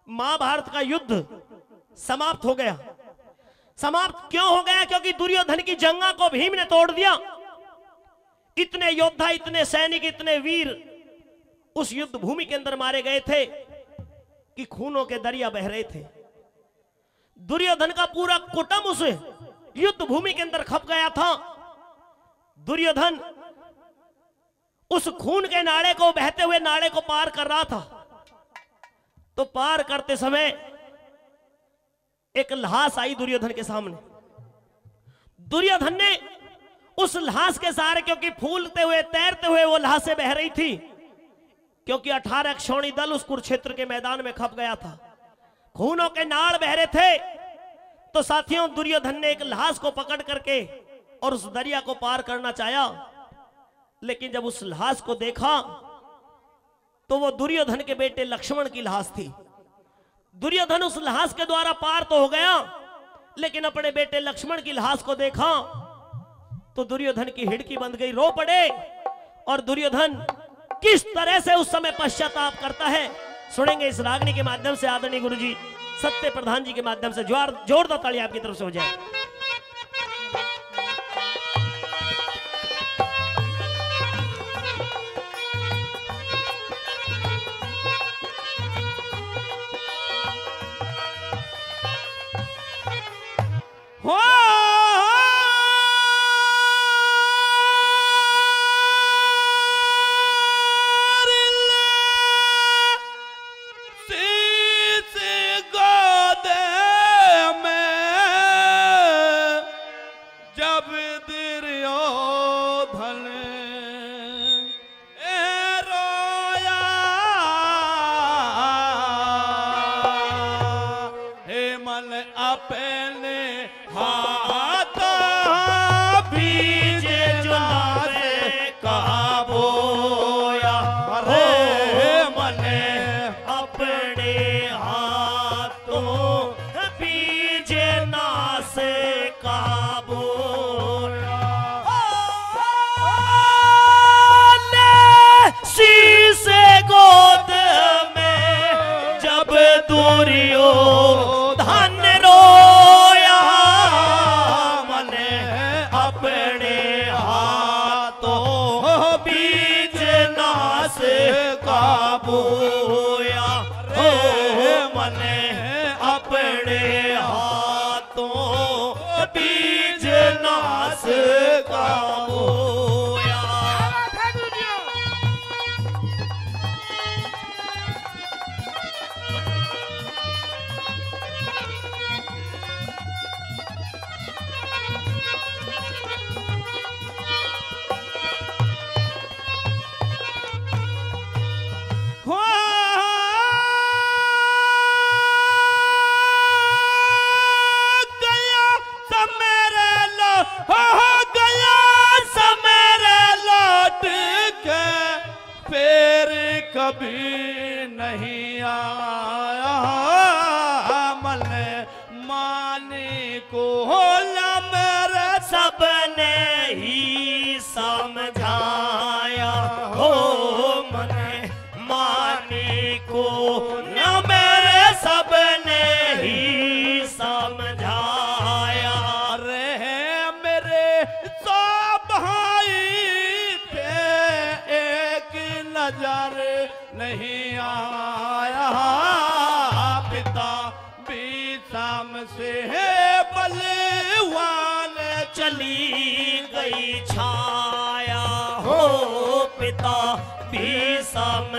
महाभारत का युद्ध समाप्त हो गया। समाप्त क्यों हो गया? क्योंकि दुर्योधन की जंगा को भीम ने तोड़ दिया। इतने योद्धा, इतने सैनिक, इतने वीर उस युद्ध भूमि के अंदर मारे गए थे कि खूनों के दरिया बह रहे थे। दुर्योधन का पूरा कुटुंब उस युद्ध भूमि के अंदर खप गया था। दुर्योधन उस खून के नाले को, बहते हुए नाले को पार कर रहा था। तो पार करते समय एक लाश आई दुर्योधन के सामने। दुर्योधन ने उस लाश के सहारे, क्योंकि फूलते हुए, तैरते हुए वो लाशें बह रही थी, क्योंकि 18 क्षौणी दल उस कुरुक्षेत्र के मैदान में खप गया था, खूनों के नाल बह रहे थे। तो साथियों, दुर्योधन ने एक लाश को पकड़ करके और उस दरिया को पार करना चाहा, लेकिन जब उस लाश को देखा तो वो दुर्योधन के बेटे लक्ष्मण की लाश थी। दुर्योधन उस लाश के द्वारा पार तो हो गया, लेकिन अपने बेटे लक्ष्मण की लाश को देखा तो दुर्योधन की हिड़की बंध गई, रो पड़े। और दुर्योधन किस तरह से उस समय पश्चाताप करता है, सुनेंगे इस रागनी के माध्यम से। आदरणीय गुरुजी सत्य प्रधान जी के माध्यम से जोरदार ताली आपकी तरफ से हो जाए।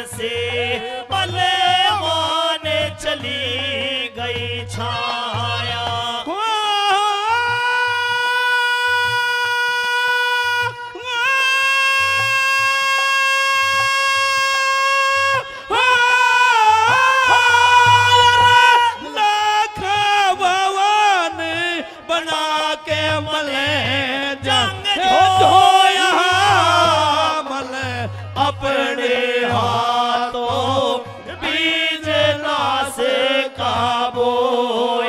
से बलवान चली गई छाया। बोया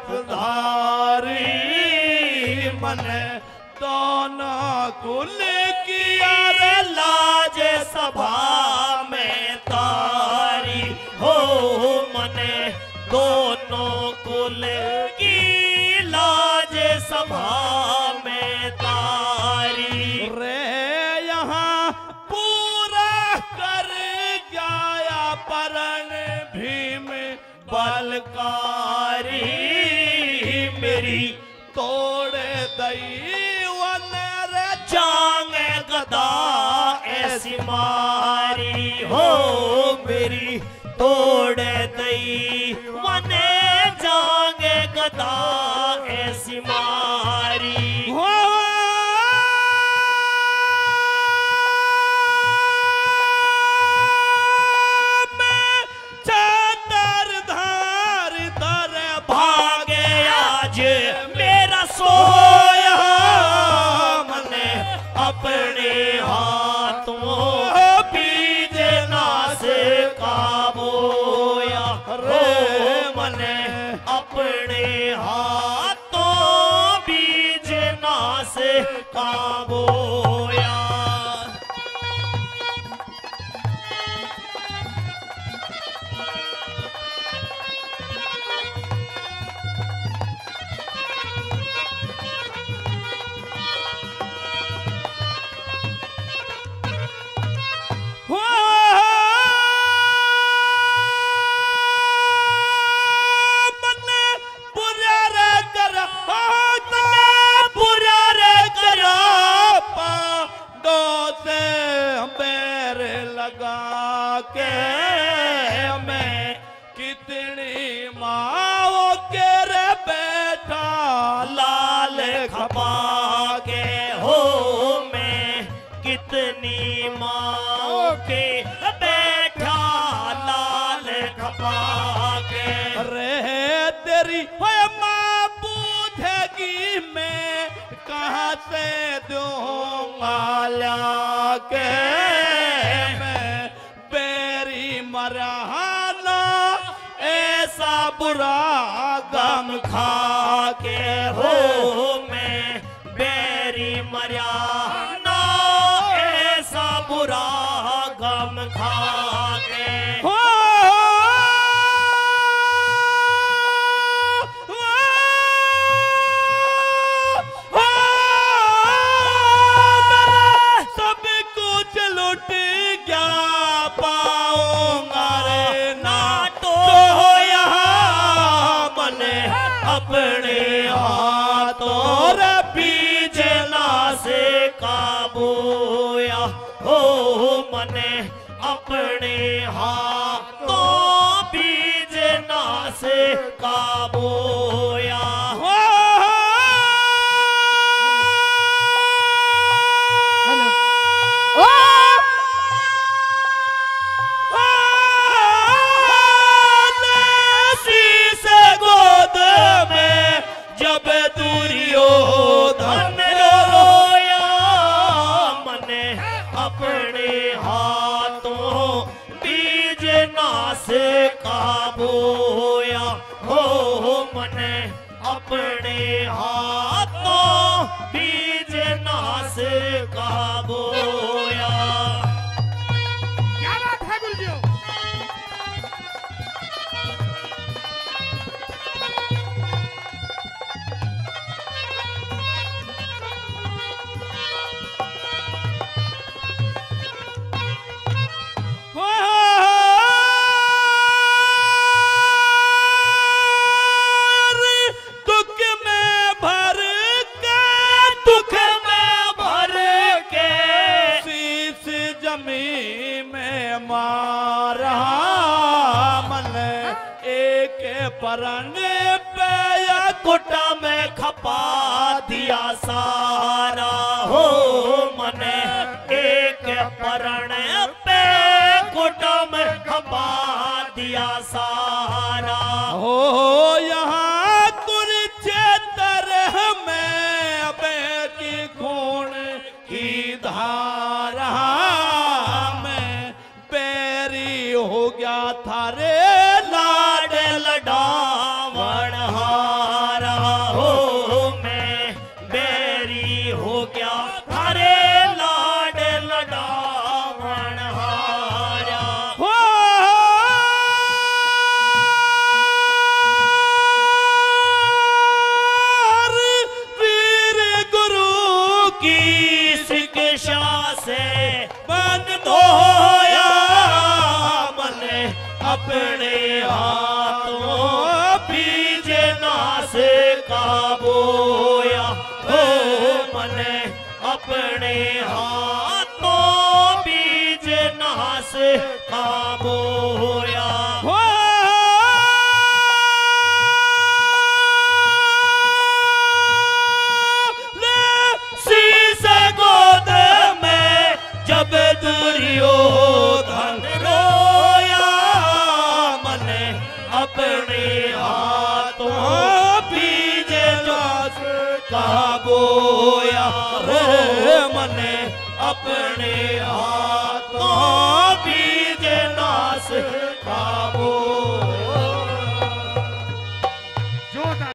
पधारी मन दोनों कुल किया रे लाज सभा में तारी हो मने दोनों कुल की लाज सभा में तारी रे यहाँ पूरा कर गया परण भीम बलकारी मेरी तोड़ दई वन रे जांग गदा ऐसी मारी हो मेरी तोड़ दई वने जांग गदा ऐसी मारी हो मैं चादर धार धर भागे आज मेरा सोया मने अपने हाथों बीज नास काबोया रो मने अपने हाथों बीज नास काबोया हो मने बुरा रे कर बुरा रे करा पांडो से पैर लगा के मैं कितनी माओ के रे बैठा लाल खपा के हो मैं कितनी माँ के बैठा लाल खपा के रे तेरी ओए माँ बूझेगी मैं कहाँ से दूंगा ला के मैं बेरी मरहाना ऐसा बुरा गम खा के हो मैं बेरी मरिया ना ऐसा बुरा गम खा के हो सब कुछ लुट गया पाऊंगा रे ना तो यहाँ मने अपने हाथों रे बीज नासे काबोया हो मने अपने हाथों बीज नासे काबोया हो शीश गोद में जब दुर्योधन रोया मने अपने हाथों बीज नास काबोया हो मने अपने हाथों बीज नास काबोया क्या बात है गुलजियो दुख में भर के शीश जमी में मारा मन एक परण पे या कुटा में खपा दिया सारा हो मने एक परण पे कुटा में खपा दिया सारा हो यहाँ कुरुक्षेत्र में अबे की खून की धारा में बैरी हो गया था रे लाड लडावण नास का बोया हो मने अपने हाथों बीज नास का बोया हो शीश गोद में जब दुर्योधन रोया मने अपने हाथों बीज नास का बोया रे मने अपने हाथों बीज नास का बोया